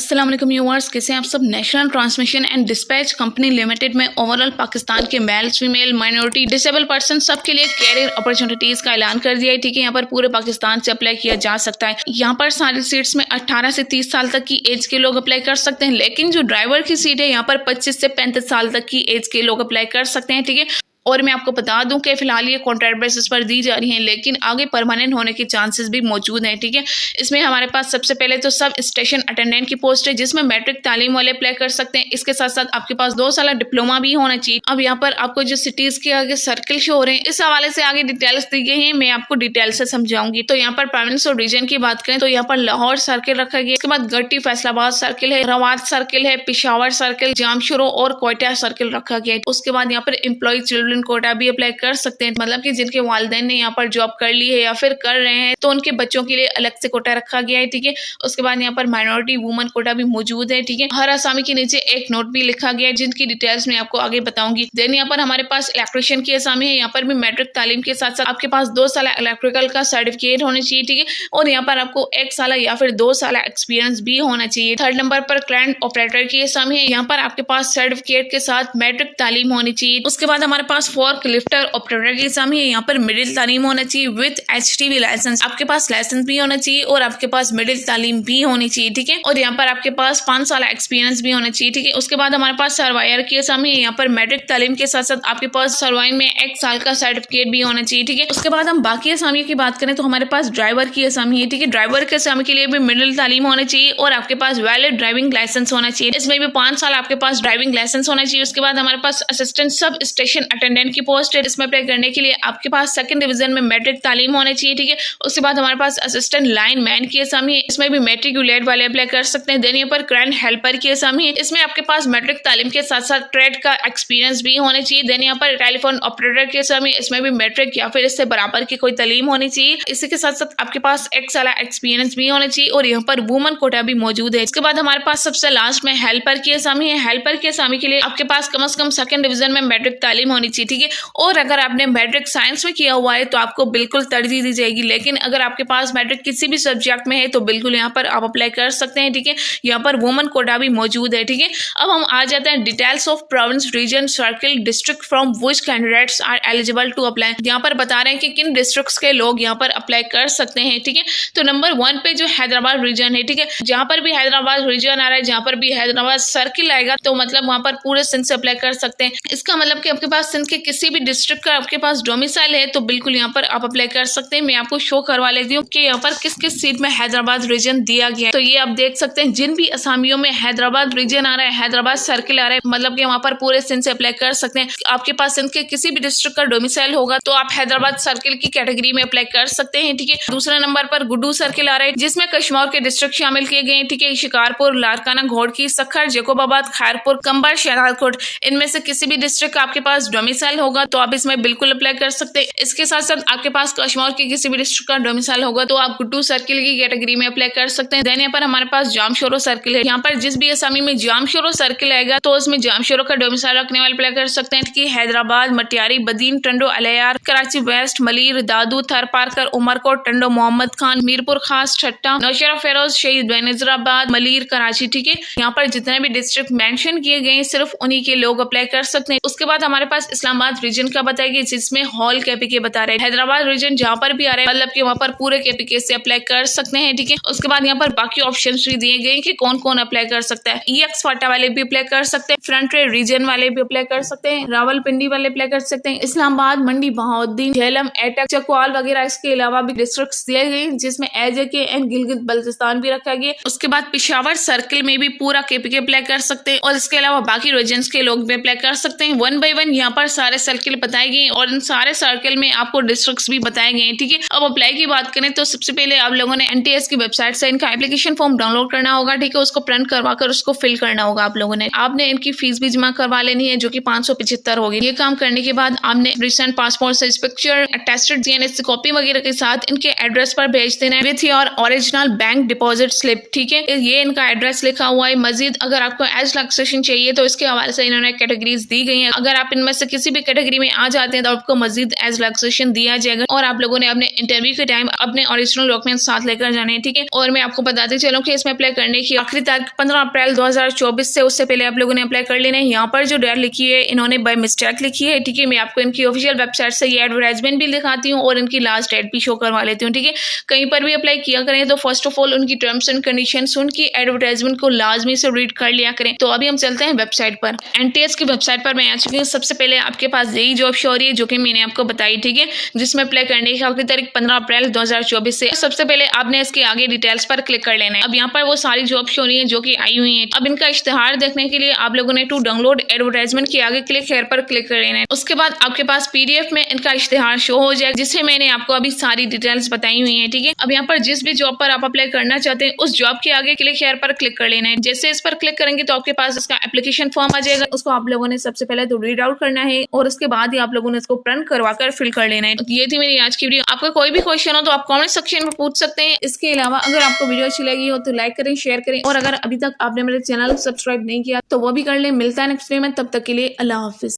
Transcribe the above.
अस्सलाम वालेकुम व्यूअर्स, कैसे हैं आप सब। National transmission and dispatch company limited में ओवरऑल पाकिस्तान के male female minority disable person सबके लिए कैरियर अपॉर्चुनिटीज का ऐलान कर दिया है। ठीक है, यहाँ पर पूरे पाकिस्तान से अप्लाई किया जा सकता है। यहाँ पर सारी सीट्स में 18 से 30 साल तक की एज के लोग अप्लाई कर सकते हैं, लेकिन जो ड्राइवर की सीट है यहाँ पर 25 से 35 साल तक की एज के लोग अप्लाई कर सकते हैं। ठीक है, और मैं आपको बता दूं कि फिलहाल ये कॉन्ट्रैक्ट बेसिस पर दी जा रही हैं, लेकिन आगे परमानेंट होने के चांसेस भी मौजूद हैं। ठीक है, इसमें हमारे पास सबसे पहले तो सब स्टेशन अटेंडेंट की पोस्ट है, जिसमें मैट्रिक तालीम वाले अप्लाई कर सकते हैं। इसके साथ साथ आपके पास 2 साल डिप्लोमा भी होना चाहिए। अब यहाँ पर आपको जो सिटीज के आगे सर्किल शो हो रहे हैं, इस हवाले से आगे डिटेल्स दी गई हैं, मैं आपको डिटेल से समझाऊंगी। तो यहाँ पर प्रोविंस और रीजन की बात करें तो यहाँ पर लाहौर सर्किल रखा गया, इसके बाद गट्टी फैसलाबाद सर्किल है, रवात सर्किल है, पिशावर सर्किल, जामशुरो और कोयटा सर्किल रखा गया है। उसके बाद यहाँ पर एम्प्लॉय चिल्ड्रन कोटा भी अप्लाई कर सकते हैं, मतलब कि जिनके वालिदैन ने यहाँ पर जॉब कर ली है या फिर कर रहे हैं तो उनके बच्चों के लिए अलग से कोटा रखा गया है। ठीक है, उसके बाद यहाँ पर माइनॉरिटी वुमन कोटा भी मौजूद है। ठीक है, हर आसामी के नीचे एक नोट भी लिखा गया है, जिनकी डिटेल्स मैं आपको आगे बताऊंगी। देन यहाँ पर हमारे पास इलेक्ट्रिशियन की आसामी है, यहाँ पर भी मैट्रिक तालीम के साथ साथ आपके पास 2 साल इलेक्ट्रिकल का सर्टिफिकेट होने चाहिए। ठीक है, और यहाँ पर आपको 1 साल या फिर 2 साल एक्सपीरियंस भी होना चाहिए। 3rd नंबर पर क्रेन ऑपरेटर की आसामी है, यहाँ पर आपके पास सर्टिफिकेट के साथ मैट्रिक तालीम होनी चाहिए। उसके बाद हमारे पास फोर्क लिफ्टर ऑपरेटर की एग्जाम है, यहाँ पर मिडिल तालीम होना चाहिए विद HTV लाइसेंस। आपके पास लाइसेंस भी होना चाहिए और आपके पास मिडिल तालीम भी होनी चाहिए। ठीक है, और यहाँ पर आपके पास 5 साल एक्सपीरियंस भी होना चाहिए। ठीक है, उसके बाद हमारे पास सर्वायर की एग्जाम है, यहाँ पर मैट्रिक तालीम के साथ साथ आपके पास सर्वाइंग में 1 साल का सर्टिफिकेट भी होना चाहिए। ठीक है, उसके बाद हम बाकी असामी की बात करें तो हमारे पास ड्राइवर की असामी है। ठीक है, ड्राइवर के असामी के लिए भी मिडिल तालीम होना चाहिए और आपके पास वैलिड ड्राइविंग लाइसेंस होना चाहिए। इसमें भी 5 साल आपके पास ड्राइविंग लाइसेंस होना चाहिए। उसके बाद हमारे पास असिस्टेंट सब स्टेशन अटेंडेंट की पोस्ट है, इसमें अप्लाई करने के लिए आपके पास 2nd डिवीजन में मैट्रिक तालीम होना चाहिए। ठीक है, उसके बाद हमारे पास असिस्टेंट लाइन मैन की असामी है, इसमें भी मैट्रिकुलेट वाले अप्लाई कर सकते हैं। देन यहाँ पर क्रेन हेल्पर की असामी है, इसमें आपके पास मैट्रिक तालीम के साथ साथ ट्रेड का एक्सपीरियंस भी होना चाहिए। देन यहाँ पर टेलीफोन ऑपरेटर की असामी, इसमें भी मैट्रिक या फिर इससे बराबर की कोई तालीम होनी चाहिए। इसी के साथ साथ आपके पास 1 साल एक्सपीरियंस भी होना चाहिए और यहाँ पर वुमन कोटा भी मौजूद है। इसके बाद हमारे पास सबसे लास्ट में हेल्पर की असामी है, हेल्पर की असामी के लिए आपके पास कम से कम 2nd डिवीजन में मैट्रिक तालीम होनी चाहिए। ठीक है, और अगर आपने मैट्रिक साइंस में किया हुआ है तो आपको बिल्कुल तरजीह दी जाएगी, लेकिन अगर आपके पास मैट्रिक किसी भी सब्जेक्ट में है तो बिल्कुल यहाँ पर आप अप्लाई कर सकते हैं। ठीक है, यहाँ पर वुमन कोटा भी मौजूद है। ठीक है, अब हम आ जाते हैं details of province region circle district from which candidates are eligible to apply. यहाँ पर बता रहे हैं कि किन डिस्ट्रिक्ट्स के लोग यहाँ पर अप्लाई कर सकते हैं। ठीक है, तो नंबर 1 पे जो हैदराबाद रीजन है, ठीक है, जहाँ पर भी हैदराबाद रीजन आ रहा है, जहाँ पर भी हैदराबाद सर्किल आएगा तो मतलब वहाँ पर पूरे सिंध से अप्लाई कर सकते हैं। इसका मतलब कि आपके पास सिंध के किसी भी डिस्ट्रिक्ट का आपके पास डोमिसाइल है तो बिल्कुल यहाँ पर आप अप्लाई कर सकते हैं। मैं आपको शो करवा लेती हूँ कि यहाँ पर किस किस सीट में हैदराबाद रीजन दिया गया है। तो ये आप देख सकते हैं, जिन भी असामियों में हैदराबाद रीजन आ रहा है, हैदराबाद सर्किल आ रहा है, मतलब कि वहाँ पर पूरे सिंध से अप्लाई कर सकते हैं। आपके पास सिंध के किसी भी डिस्ट्रिक्ट का डोमिसाइल होगा तो आप हैदराबाद सर्किल की कैटेगरी में अप्लाई कर सकते हैं। ठीक है, दूसरे नंबर पर गुड्डू सर्किल आ रहा है, जिसमें कश्मीर के डिस्ट्रिक्ट शामिल किए गए हैं। ठीक है, शिकारपुर, लारकाना, घोड़की, सखर, जैकोबाबाद, खैरपुर, कंबर, शहजादकोट, इनमें से किसी भी डिस्ट्रिक्ट का आपके पास डोमिसाइल होगा तो आप इसमें बिल्कुल अप्लाई कर सकते हैं। इसके साथ साथ आपके पास कश्मीर के किसी भी डिस्ट्रिक्ट का डोमिसाइल होगा तो आप गुड्डू सर्किल की कैटेगरी में अप्लाई कर सकते हैं। देन यहाँ पर हमारे पास जामशोरो सर्किल है, यहाँ पर जिस भी असामी में जामशोरो सर्किल आएगा तो उसमें जामशोरो का डोमिसाइल रखने वाले अप्लाई कर सकते हैं। कि हैदराबाद, मटियारी, बदीन, टंडो, अलियार, कराची वेस्ट, मलीर, दादू, थरपारकर, उमरकोट, टंडो, मोहम्मद खान, मीरपुर खास, ठट्टा, नौशेरा फेरोज, शहीद बेनजीराबाद, मलीर, कराची। ठीक है, यहाँ पर जितने भी डिस्ट्रिक्ट मेंशन किए गए सिर्फ उन्हीं के लोग अप्लाई कर सकते हैं। उसके बाद हमारे पास इस्लामाबाद रीजन का बताएगी, जिसमें हॉल KPK बता रहे हैं। हैदराबाद रीजन जहाँ पर भी आ रहा है मतलब कि वहाँ पर पूरे KPK से अप्लाई कर सकते हैं। ठीक है, उसके बाद यहाँ पर बाकी ऑप्शंस भी दिए गए कि कौन कौन अप्लाई कर सकता है। EX फाटा वाले भी अप्लाई कर सकते हैं, फ्रंट रीजन वाले भी अप्लाई कर सकते हैं, रावलपिंडी वाले अप्लाई कर सकते हैं, इस्लामाबाद, मंडी, बहाउद्दीन, झेलम, एटक, चकवाल वगैरह इसके अलावा भी डिस्ट्रिक्ट दिए गए जिसमें AJK एंड गिलगित बल्तिस्तान भी रखा गया। उसके बाद पिशावर सर्किल में भी पूरा KPK अप्लाई कर सकते हैं और इसके अलावा बाकी रीजन के लोग भी अप्लाई कर सकते हैं। 1 by 1 यहाँ पर सारे सर्किल बताए गए और इन सारे सर्किल में आपको डिस्ट्रिक्ट्स भी बताए गए हैं। ठीक है, अब अप्लाई की बात करें तो सबसे पहले आप लोगों ने NTS की वेबसाइट से इनका एप्लीकेशन फॉर्म डाउनलोड करना होगा। ठीक है, उसको प्रिंट करवा कर उसको फिल करना होगा आप लोगों ने। आपने इनकी फीस भी जमा करवा लेनी है जो कि 575 होगी। ये काम करने के बाद आपने recent passport size picture, attested CNS copy वगैरह के साथ इनके एड्रेस पर भेज देना है with your original bank deposit slip. ठीक है, ये इनका एड्रेस लिखा हुआ है। मजीद अगर आपको एज रिलैक्सेशन चाहिए तो इसके हवाले से इन्होंने कैटेगरीज दी गई है। अगर आप इनमें से किसी किसी भी कैटेगरी में आ जाते हैं तो आपको मजीद एज रिलैक्सेशन दिया जाएगा और आप लोगों ने अपने इंटरव्यू के टाइम अपने ओरिजिनल डॉक्यूमेंट साथ लेकर जाने हैं, ठीक है। और मैं आपको बताते चलूं कि इसमें अप्लाई करने की आखिरी तारीख 15 अप्रैल 2024 से उससे पहले आप लोगों ने अप्लाई कर लेना है। यहाँ पर जो डेट लिखी है इन्होंने बाय मिस्टेक लिखी है, ठीक है। मैं आपको इनकी ऑफिशियल वेबसाइट से ये एडवर्टाइजमेंट भी दिखाती हूँ और इनकी लास्ट डेट भी शो करवा लेती हूँ, ठीक है। कहीं पर भी अप्लाई किया करें तो फर्स्ट ऑफ ऑल उनकी टर्म्स एंड कंडीशंस, उनकी एडवर्टाइजमेंट को लाजमी से रीड कर लिया करें। तो अभी हम चलते हैं वेबसाइट पर। एनटीएस की वेबसाइट पर मैं आ चुकी हूँ। सबसे पहले आपके पास यही जॉब शो हो रही है जो कि मैंने आपको बताई, ठीक है, जिसमें अप्लाई करने की आखिरी तारीख 15 अप्रैल 2024 से। सबसे पहले आपने इसके आगे डिटेल्स पर क्लिक कर लेना है। अब यहाँ पर वो सारी जॉब शो रही है जो कि आई हुई है। अब इनका इश्तेहार देखने के लिए आप लोगों ने टू डाउनलोड एडवर्टाइजमेंट के आगे क्लिक हेयर पर क्लिक कर लेना है। उसके बाद आपके पास पीडीएफ में इनका इश्तेहार शो हो जाएगा जिससे मैंने आपको अभी सारी डिटेल्स बताई हुई है, ठीक है। अब यहाँ पर जिस भी जॉब पर आप अप्लाई करना चाहते हैं उस जॉब के आगे क्लिक हेयर पर क्लिक कर लेना है। जैसे इस पर क्लिक करेंगे तो आपके पास इसका एप्लीकेशन फॉर्म आ जाएगा। उसको आप लोगों ने सबसे पहले तो रीड आउट करना है और उसके बाद ही आप लोगों ने इसको प्रिंट करवा कर फिल कर लेना है। ये थी मेरी आज की वीडियो। आपका कोई भी क्वेश्चन हो तो आप कमेंट सेक्शन में पूछ सकते हैं। इसके अलावा अगर आपको वीडियो अच्छी लगी हो तो लाइक करें, शेयर करें और अगर अभी तक आपने मेरे चैनल सब्सक्राइब नहीं किया तो वो भी कर लें। मिलता है नेक्स्ट वीडियो में, तब तक के लिए अल्लाह हाफिज।